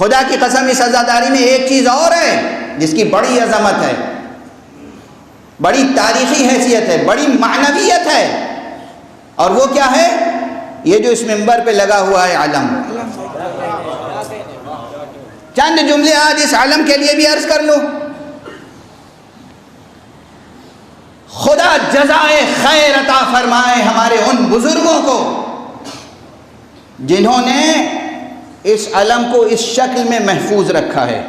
خدا کی قسم اس عزاداری میں ایک چیز اور ہے جس کی بڑی عظمت ہے، بڑی تاریخی حیثیت ہے، بڑی معنویت ہے، اور وہ کیا ہے؟ یہ جو اس منبر پہ لگا ہوا ہے علم۔ چند جملے آج اس علم کے لیے بھی عرض کر لوں۔ خدا جزائے خیر عطا فرمائے ہمارے ان بزرگوں کو جنہوں نے اس علم کو اس شکل میں محفوظ رکھا ہے۔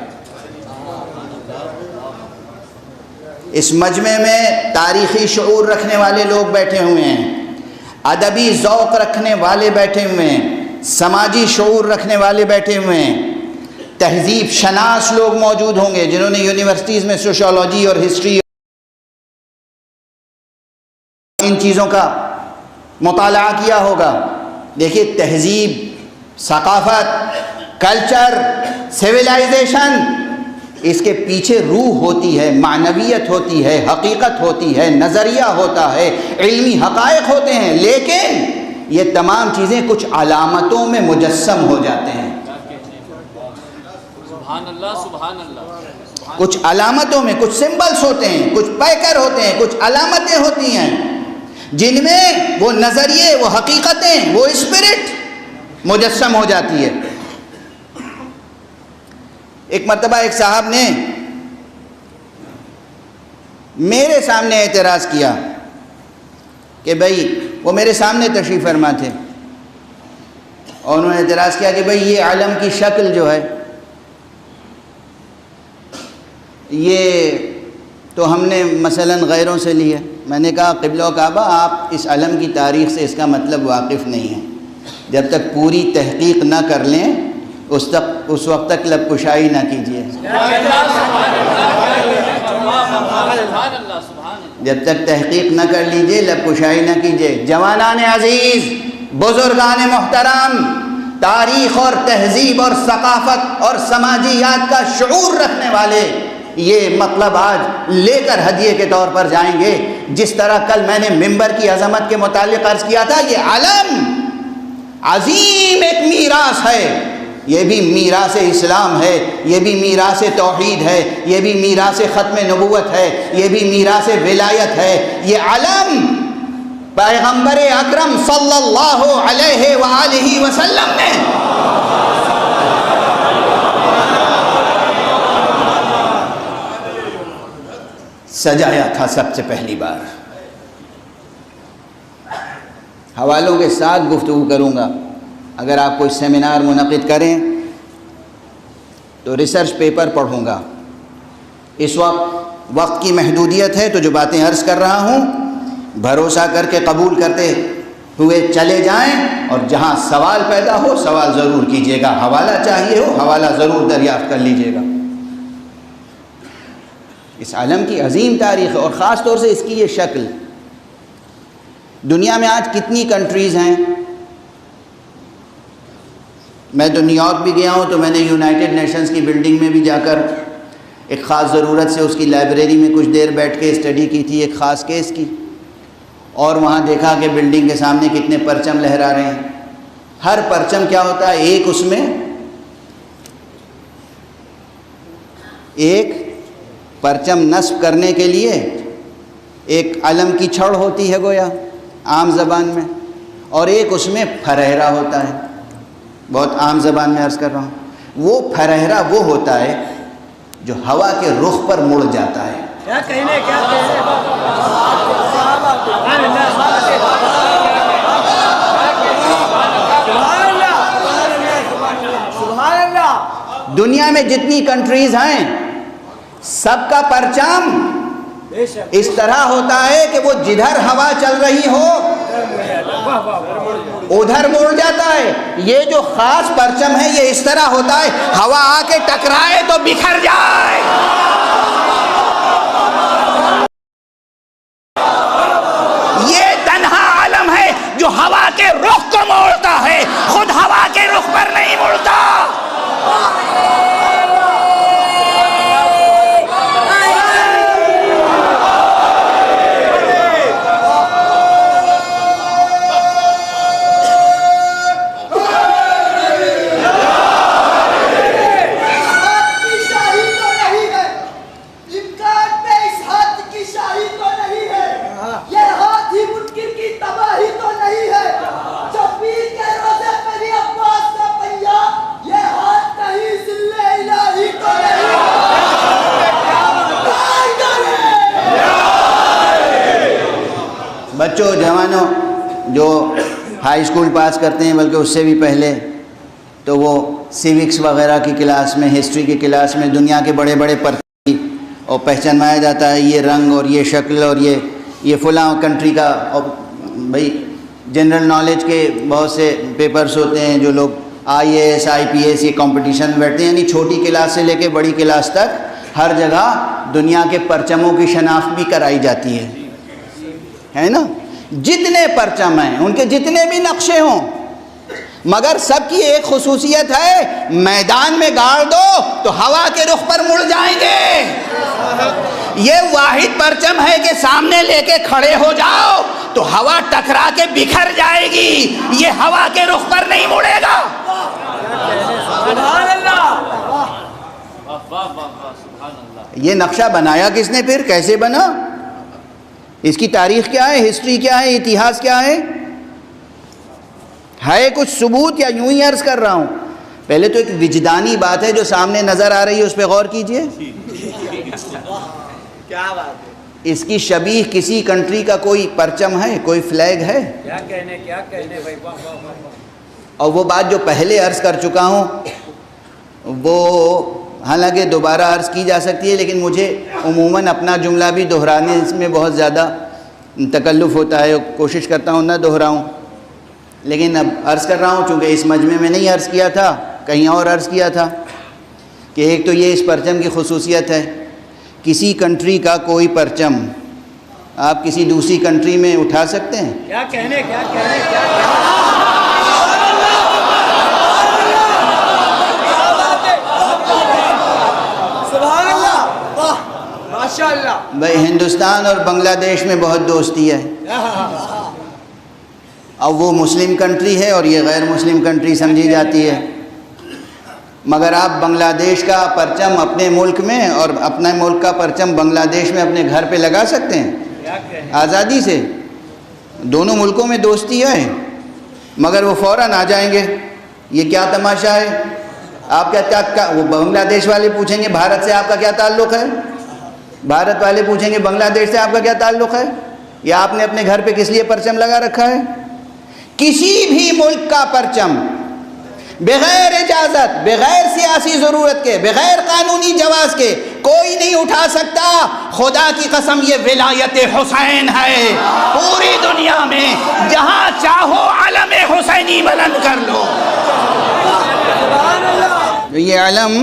اس مجمع میں تاریخی شعور رکھنے والے لوگ بیٹھے ہوئے ہیں، ادبی ذوق رکھنے والے بیٹھے ہوئے ہیں، سماجی شعور رکھنے والے بیٹھے ہوئے ہیں، تہذیب شناس لوگ موجود ہوں گے جنہوں نے یونیورسٹیز میں سوشیولوجی اور ہسٹری ان چیزوں کا مطالعہ کیا ہوگا۔ دیکھیے تہذیب، ثقافت، کلچر، سویلائزیشن، اس کے پیچھے روح ہوتی ہے، معنویت ہوتی ہے، حقیقت ہوتی ہے، نظریہ ہوتا ہے، علمی حقائق ہوتے ہیں، لیکن یہ تمام چیزیں کچھ علامتوں میں مجسم ہو جاتے ہیں۔ سبحان اللہ، سبحان اللہ۔ کچھ علامتوں میں کچھ سمبلز ہوتے ہیں، کچھ پیکر ہوتے ہیں، کچھ علامتیں ہوتی ہیں جن میں وہ نظریے، وہ حقیقتیں، وہ اسپرٹ مجسم ہو جاتی ہے۔ ایک مرتبہ ایک صاحب نے میرے سامنے اعتراض کیا کہ بھائی، وہ میرے سامنے تشریف فرما تھے، اور انہوں نے اعتراض کیا کہ بھائی یہ علم کی شکل جو ہے یہ تو ہم نے مثلاً غیروں سے لی ہے۔ میں نے کہا قبلہ و کعبہ، آپ اس علم کی تاریخ سے اس کا مطلب واقف نہیں ہیں، جب تک پوری تحقیق نہ کر لیں اس وقت تک لب کشائی نہ کیجیے۔ جب تک تحقیق نہ کر لیجیے لب کشائی نہ کیجیے۔ جوانان عزیز، بزرگان محترم، تاریخ اور تہذیب اور ثقافت اور سماجیات کا شعور رکھنے والے یہ مطلب آج لے کر ہدیے کے طور پر جائیں گے۔ جس طرح کل میں نے منبر کی عظمت کے متعلق عرض کیا تھا، یہ علم عظیم ایک میراث ہے، یہ بھی میراث اسلام ہے، یہ بھی میراث توحید ہے، یہ بھی میراث ختم نبوت ہے، یہ بھی میراث ولایت ہے۔ یہ علم پیغمبر اکرم صلی اللہ علیہ وآلہ وسلم نے سجایا تھا سب سے پہلی بار۔ حوالوں کے ساتھ گفتگو کروں گا۔ اگر آپ کوئی سیمینار منعقد کریں تو ریسرچ پیپر پڑھوں گا۔ اس وقت کی محدودیت ہے تو جو باتیں عرض کر رہا ہوں بھروسہ کر کے قبول کرتے ہوئے چلے جائیں، اور جہاں سوال پیدا ہو سوال ضرور کیجیے گا، حوالہ چاہیے ہو حوالہ ضرور دریافت کر لیجیے گا۔ اس علم کی عظیم تاریخ ہے، اور خاص طور سے اس کی یہ شکل۔ دنیا میں آج کتنی کنٹریز ہیں؟ میں تو نیو یارک بھی گیا ہوں، تو میں نے یونائٹڈ نیشنز کی بلڈنگ میں بھی جا کر ایک خاص ضرورت سے اس کی لائبریری میں کچھ دیر بیٹھ کے اسٹڈی کی تھی ایک خاص کیس کی، اور وہاں دیکھا کہ بلڈنگ کے سامنے کتنے پرچم لہرا رہے ہیں۔ ہر پرچم کیا ہوتا ہے؟ ایک اس میں ایک پرچم نصب کرنے کے لیے ایک علم کی چھڑ ہوتی ہے گویا عام زبان میں، اور ایک اس میں پھرہرا ہوتا ہے۔ بہت عام زبان میں عرض کر رہا ہوں، وہ پھرہرا وہ ہوتا ہے جو ہوا کے رخ پر مڑ جاتا ہے۔ دنیا میں جتنی کنٹریز ہیں سب کا پرچم اس طرح ہوتا ہے کہ وہ جدھر ہوا چل رہی ہو ادھر مڑ جاتا ہے۔ یہ جو خاص پرچم ہے یہ اس طرح ہوتا ہے، ہوا آ کے ٹکرائے تو بکھر جائے۔ یہ تنہا علم ہے جو ہوا کے رخ کو موڑتا ہے، خود ہوا کے رخ پر نہیں مڑتا۔ بچوں جوانوں جو ہائی اسکول پاس کرتے ہیں بلکہ اس سے بھی پہلے، تو وہ سیوکس وغیرہ کی کلاس میں، ہسٹری کی کلاس میں دنیا کے بڑے بڑے پرچم اور پہچانوایا جاتا ہے، یہ رنگ اور یہ شکل اور یہ فلاں کنٹری کا. اور بھائی جنرل نالج کے بہت سے پیپرز ہوتے ہیں، جو لوگ IAS IPS یہ کمپٹیشن میں بیٹھتے ہیں، یعنی چھوٹی کلاس سے لے کے بڑی کلاس تک ہر جگہ دنیا کے پرچموں کی شناخت بھی کرائی جاتی ہے نا. جتنے پرچم ہیں، ان کے جتنے بھی نقشے ہوں، مگر سب کی ایک خصوصیت ہے، میدان میں گاڑ دو تو ہوا کے رخ پر مڑ جائیں گے. یہ واحد پرچم ہے کہ سامنے لے کے کھڑے ہو جاؤ تو ہوا ٹکرا کے بکھر جائے گی، یہ ہوا کے رخ پر نہیں مڑے گا. سبحان اللہ، واہ واہ واہ، سبحان اللہ. یہ نقشہ بنایا کس نے؟ پھر کیسے بنا؟ اس کی تاریخ کیا ہے، ہسٹری کیا ہے، اتہاس کیا ہے کچھ ثبوت یا یوں ہی عرض کر رہا ہوں؟ پہلے تو ایک وجدانی بات ہے جو سامنے نظر آ رہی ہے، اس پہ غور کیجئے. کیا بات ہے؟ اس کی شبیہ کسی کنٹری کا کوئی پرچم ہے، کوئی فلیگ ہے؟ کیا کہنے بھائی، واہ واہ واہ. اور وہ بات جو پہلے عرض کر چکا ہوں وہ حالانکہ دوبارہ عرض کی جا سکتی ہے، لیکن مجھے عموماً اپنا جملہ بھی دہرانے میں بہت زیادہ تکلف ہوتا ہے، کوشش کرتا ہوں نہ دہراؤں. لیکن اب عرض کر رہا ہوں، چونکہ اس مجمع میں نہیں عرض کیا تھا، کہیں اور عرض کیا تھا، کہ ایک تو یہ اس پرچم کی خصوصیت ہے، کسی کنٹری کا کوئی پرچم آپ کسی دوسری کنٹری میں اٹھا سکتے ہیں؟ کیا کہنے. سبحان اللہ، واہ ماشاء اللہ. بھائی ہندوستان اور بنگلہ دیش میں بہت دوستی ہے، اب وہ مسلم کنٹری ہے اور یہ غیر مسلم کنٹری سمجھی جاتی ہے، مگر آپ بنگلہ دیش کا پرچم اپنے ملک میں اور اپنے ملک کا پرچم بنگلہ دیش میں اپنے گھر پہ لگا سکتے ہیں آزادی سے. دونوں ملکوں میں دوستی ہے، مگر وہ فوراً آ جائیں گے. یہ کیا تماشا ہے؟ آپ کیا وہ بنگلہ دیش والے پوچھیں گے بھارت سے آپ کا کیا تعلق ہے، بھارت والے پوچھیں گے بنگلہ دیش سے آپ کا کیا تعلق ہے، یا آپ نے اپنے گھر پہ کس لیے پرچم لگا رکھا ہے؟ کسی بھی ملک کا پرچم بغیر اجازت، بغیر سیاسی ضرورت کے، بغیر قانونی جواز کے کوئی نہیں اٹھا سکتا. خدا کی قسم یہ ولایت حسین ہے، پوری دنیا میں جہاں چاہو علم حسینی بلند کر لو. یہ علم،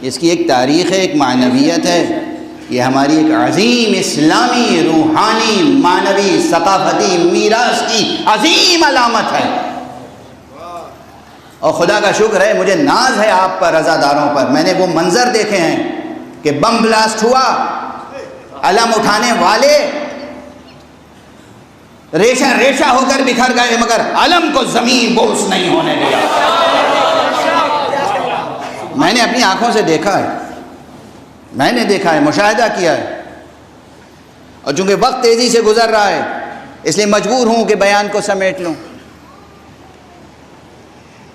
اس کی ایک تاریخ ہے، ایک معنویت ہے، یہ ہماری ایک عظیم اسلامی روحانی معنوی ثقافتی میراث کی عظیم علامت ہے. اور خدا کا شکر ہے، مجھے ناز ہے آپ پر، عزاداروں پر. میں نے وہ منظر دیکھے ہیں کہ بم بلاسٹ ہوا، علم اٹھانے والے ریشہ ریشہ ہو کر بکھر گئے، مگر علم کو زمین بوس نہیں ہونے دیا. میں نے اپنی آنکھوں سے دیکھا ہے، میں نے دیکھا ہے، مشاہدہ کیا ہے. اور چونکہ وقت تیزی سے گزر رہا ہے اس لیے مجبور ہوں کہ بیان کو سمیٹ لوں،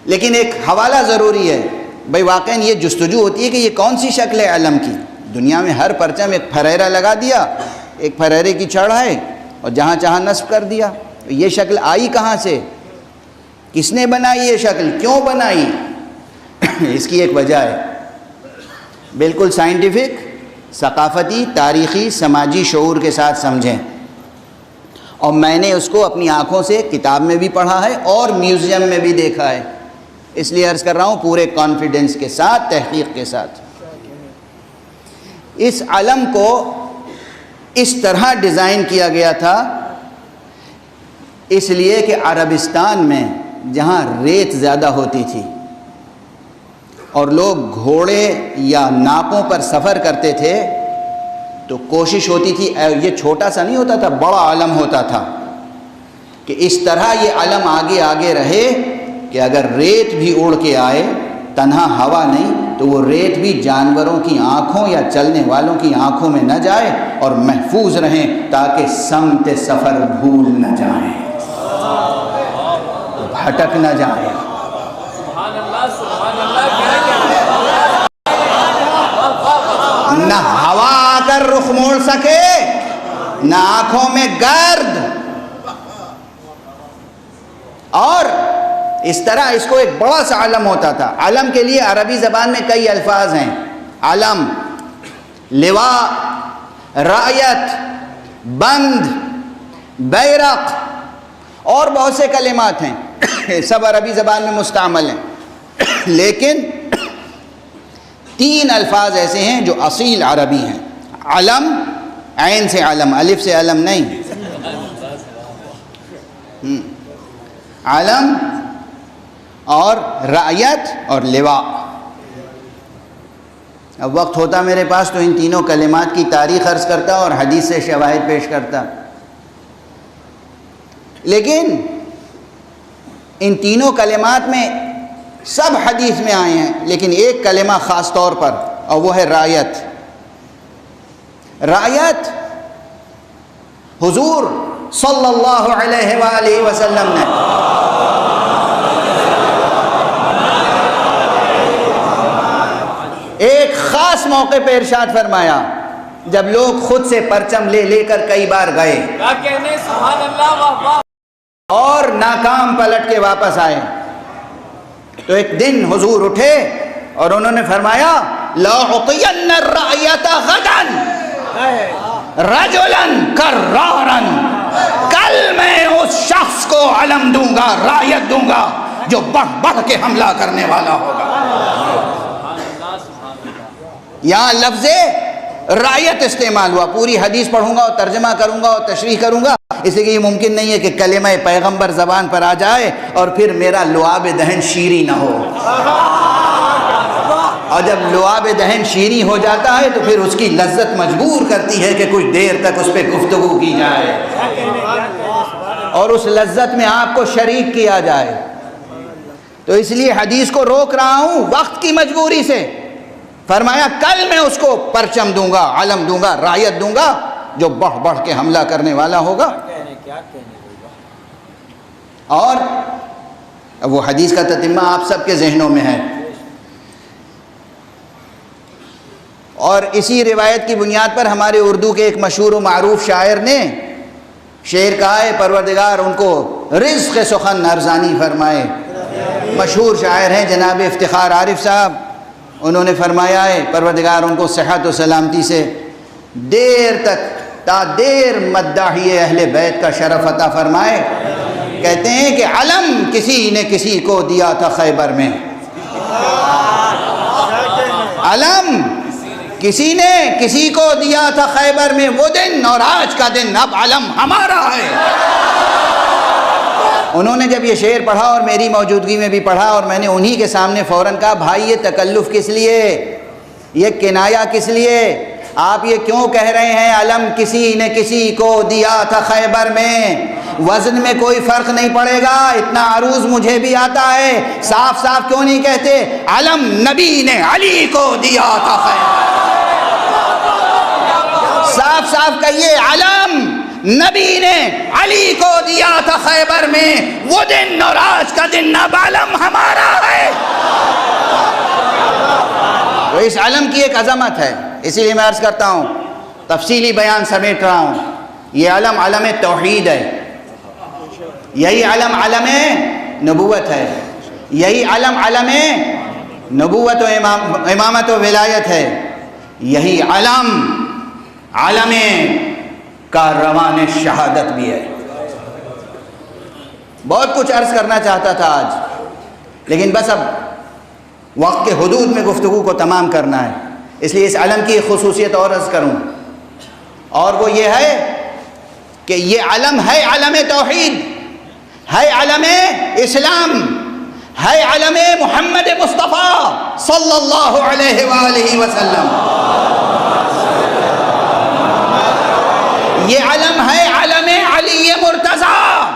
لیکن ایک حوالہ ضروری ہے. بھئی واقعاً یہ جستجو ہوتی ہے کہ یہ کون سی شکل ہے علم کی. دنیا میں ہر پرچم ایک پھریرا لگا دیا، ایک پھریرے کی چڑھ ہے اور جہاں چاہاں نصب کر دیا. یہ شکل آئی کہاں سے؟ کس نے بنائی یہ شکل؟ کیوں بنائی؟ اس کی ایک وجہ ہے، بالکل سائنٹیفک، ثقافتی، تاریخی، سماجی شعور کے ساتھ سمجھیں. اور میں نے اس کو اپنی آنکھوں سے کتاب میں بھی پڑھا ہے اور میوزیم میں بھی دیکھا ہے، اس لیے عرض کر رہا ہوں پورے کانفیڈنس کے ساتھ، تحقیق کے ساتھ. اس علم کو اس طرح ڈیزائن کیا گیا تھا اس لیے کہ عربستان میں جہاں ریت زیادہ ہوتی تھی اور لوگ گھوڑے یا ناکوں پر سفر کرتے تھے تو کوشش ہوتی تھی، یہ چھوٹا سا نہیں ہوتا تھا، بڑا علم ہوتا تھا، کہ اس طرح یہ علم آگے آگے رہے کہ اگر ریت بھی اڑ کے آئے، تنہا ہوا نہیں، تو وہ ریت بھی جانوروں کی آنکھوں یا چلنے والوں کی آنکھوں میں نہ جائے اور محفوظ رہیں تاکہ سمت سفر بھول نہ جائیں، بھٹک نہ جائیں. سبحان اللہ، سبحان اللہ. نہ ہوا آ کر رخ موڑ سکے، نہ آنکھوں میں گرد، اور اس طرح اس کو ایک بڑا سا علم ہوتا تھا. علم کے لیے عربی زبان میں کئی الفاظ ہیں. علم، لواء، رایت، بند، بیرق اور بہت سے کلمات ہیں، سب عربی زبان میں مستعمل ہیں. لیکن 3 الفاظ ایسے ہیں جو اصیل عربی ہیں. علم، عین سے علم، الف سے علم نہیں. علم اور رعیت اور لواء. اب وقت ہوتا میرے پاس تو ان تینوں کلمات کی تاریخ عرض کرتا اور حدیث سے شواہد پیش کرتا، لیکن ان تینوں کلمات میں سب حدیث میں آئے ہیں، لیکن ایک کلمہ خاص طور پر، اور وہ ہے رعیت. رعیت حضور صلی اللہ علیہ وآلہ وسلم نے ایک خاص موقع پہ ارشاد فرمایا جب لوگ خود سے پرچم لے لے کر کئی بار گئے کیا کہنے، سبحان اللہ، واہ واہ. اور ناکام پلٹ کے واپس آئے، تو ایک دن حضور اٹھے اور انہوں نے فرمایا لَأُعْطِيَنَّ الرَّعْيَةَ غَدًا رَجُلًا كَرَّارًا، کل میں اس شخص کو علم دوں گا، رعیت دوں گا جو بڑھ بڑھ کے حملہ کرنے والا ہوگا. یہاں لفظ رعیت استعمال ہوا. پوری حدیث پڑھوں گا اور ترجمہ کروں گا اور تشریح کروں گا، اس لیے کہ یہ ممکن نہیں ہے کہ کلمہ پیغمبر زبان پر آ جائے اور پھر میرا لعاب دہن شیریں نہ ہو. اور جب لعاب دہن شیریں ہو جاتا ہے تو پھر اس کی لذت مجبور کرتی ہے کہ کچھ دیر تک اس پہ گفتگو کی جائے اور اس لذت میں آپ کو شریک کیا جائے. تو اس لیے حدیث کو روک رہا ہوں وقت کی مجبوری سے. فرمایا کل میں اس کو پرچم دوں گا، علم دوں گا، رعیت دوں گا جو بڑھ بڑھ کے حملہ کرنے والا ہوگا. اور اب وہ حدیث کا تتمہ آپ سب کے ذہنوں میں ہے. اور اسی روایت کی بنیاد پر ہمارے اردو کے ایک مشہور و معروف شاعر نے شعر کہا ہے پروردگار ان کو رزق سخن ارزانی فرمائے. مشہور شاعر ہیں جناب افتخار عارف صاحب. انہوں نے فرمایا ہے پروردگار ان کو صحت و سلامتی سے دیر تک تا دیر مداحی اہل بیت کا شرف عطا فرمائے. کہتے ہیں کہ علم کسی نے کسی کو دیا تھا خیبر میں، علم کسی نے کسی کو دیا تھا خیبر میں، وہ دن اور آج کا دن اب علم ہمارا ہے. انہوں نے جب یہ شعر پڑھا اور میری موجودگی میں بھی پڑھا اور میں نے انہی کے سامنے فوراً کہا بھائی یہ تکلف کس لیے، یہ کنایا کس لیے، آپ یہ کیوں کہہ رہے ہیں علم کسی نے کسی کو دیا تھا خیبر میں؟ وزن میں کوئی فرق نہیں پڑے گا، اتنا عروض مجھے بھی آتا ہے. صاف صاف کیوں نہیں کہتے علم نبی نے علی کو دیا تھا خیبر؟ صاف صاف کہیے علم نبی نے علی کو دیا تھا خیبر میں، وہ دن اور آج کا دن اب علم ہمارا ہے. تو اس علم کی ایک عظمت ہے، اسی لیے میں عرض کرتا ہوں تفصیلی بیان سمیٹ رہا ہوں. یہ علم علم توحید ہے، یہی علم علم نبوت ہے، یہی علم علم نبوت و امامت و ولایت ہے، یہی علم علم کاروان شہادت بھی ہے. بہت کچھ عرض کرنا چاہتا تھا آج، لیکن بس اب وقت کے حدود میں گفتگو کو تمام کرنا ہے، اس لیے اس علم کی خصوصیت اور عرض کروں، اور وہ یہ ہے کہ یہ علم ہے علم توحید، ہے علم اسلام، ہے علم محمد مصطفیٰ صلی اللہ علیہ وآلہ وسلم. یہ علم ہے علم علی مرتضیٰ،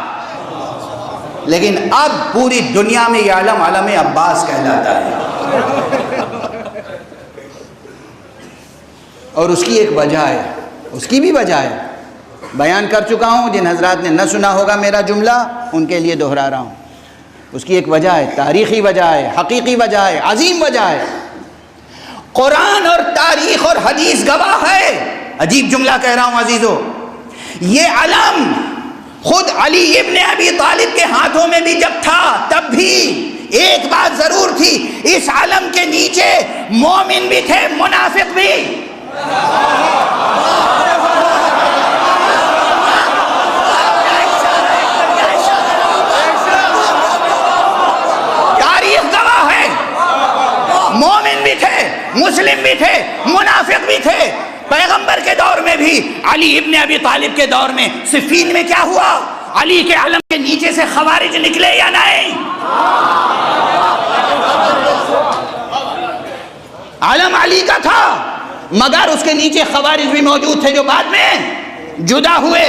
لیکن اب پوری دنیا میں یہ علم علم عباس کہلاتا ہے. اور اس کی ایک وجہ ہے، اس کی بھی وجہ ہے، بیان کر چکا ہوں. جن حضرات نے نہ سنا ہوگا میرا جملہ ان کے لیے دہرا رہا ہوں. اس کی ایک وجہ ہے، تاریخی وجہ ہے، حقیقی وجہ ہے، عظیم وجہ ہے. قرآن اور تاریخ اور حدیث گواہ ہے. عجیب جملہ کہہ رہا ہوں عزیزو، یہ علم خود علی ابن ابی طالب کے ہاتھوں میں بھی جب تھا تب بھی ایک بات ضرور تھی، اس علم کے نیچے مومن بھی تھے، منافق بھی۔ تاریخ گواہ ہے، مومن بھی تھے، مسلم بھی تھے، منافق بھی تھے۔ پیغمبر کے دور میں بھی، علی ابن ابی طالب کے دور میں صفین میں کیا ہوا؟ علی کے علم کے نیچے سے خوارج نکلے یا نہیں؟ علم علی کا تھا مگر اس کے نیچے خوارج بھی موجود تھے جو بعد میں جدا ہوئے۔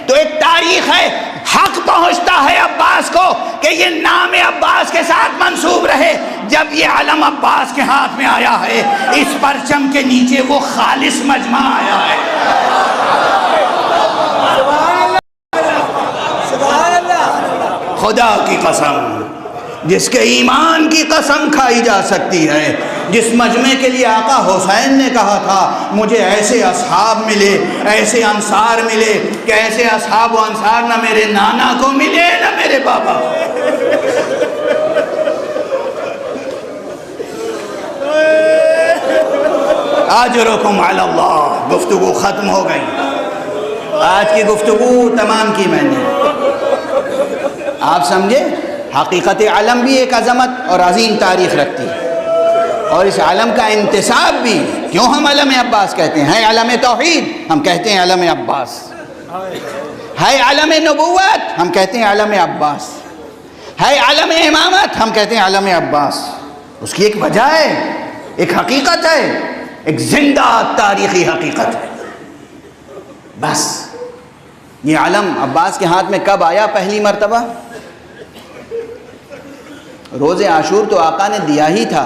تو ایک تاریخ ہے، حق پہنچتا ہے عباس کو کہ یہ نام عباس کے ساتھ منسوب رہے۔ جب یہ علم عباس کے ہاتھ میں آیا ہے، اس پرچم کے نیچے وہ خالص مجمع آیا ہے۔ خدا کی قسم، جس کے ایمان کی قسم کھائی جا سکتی ہے، جس مجمع کے لیے آقا حسین نے کہا تھا مجھے ایسے اصحاب ملے، ایسے انصار ملے کہ ایسے اصحاب و انصار نہ میرے نانا کو ملے نہ میرے بابا۔ اجرکم علی اللہ۔ گفتگو ختم ہو گئی، آج کی گفتگو تمام کی میں نے۔ آپ سمجھے، حقیقت علم بھی ایک عظمت اور عظیم تاریخ رکھتی ہے، اور اس علم کا انتساب بھی، کیوں ہم علم عباس کہتے ہیں؟ ہے علم توحید، ہم کہتے ہیں علم عباس۔ ہے علم نبوت، ہم کہتے ہیں علم عباس۔ ہے علم امامت، ہم کہتے ہیں علم عباس۔ اس کی ایک وجہ ہے، ایک حقیقت ہے، ایک زندہ تاریخی حقیقت ہے۔ بس یہ علم عباس کے ہاتھ میں کب آیا پہلی مرتبہ؟ روز عاشور تو آقا نے دیا ہی تھا،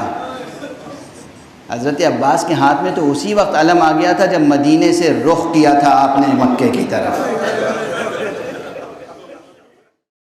حضرت عباس کے ہاتھ میں تو اسی وقت علم آ گیا تھا جب مدینے سے رخ کیا تھا آپ نے مکے کی طرف۔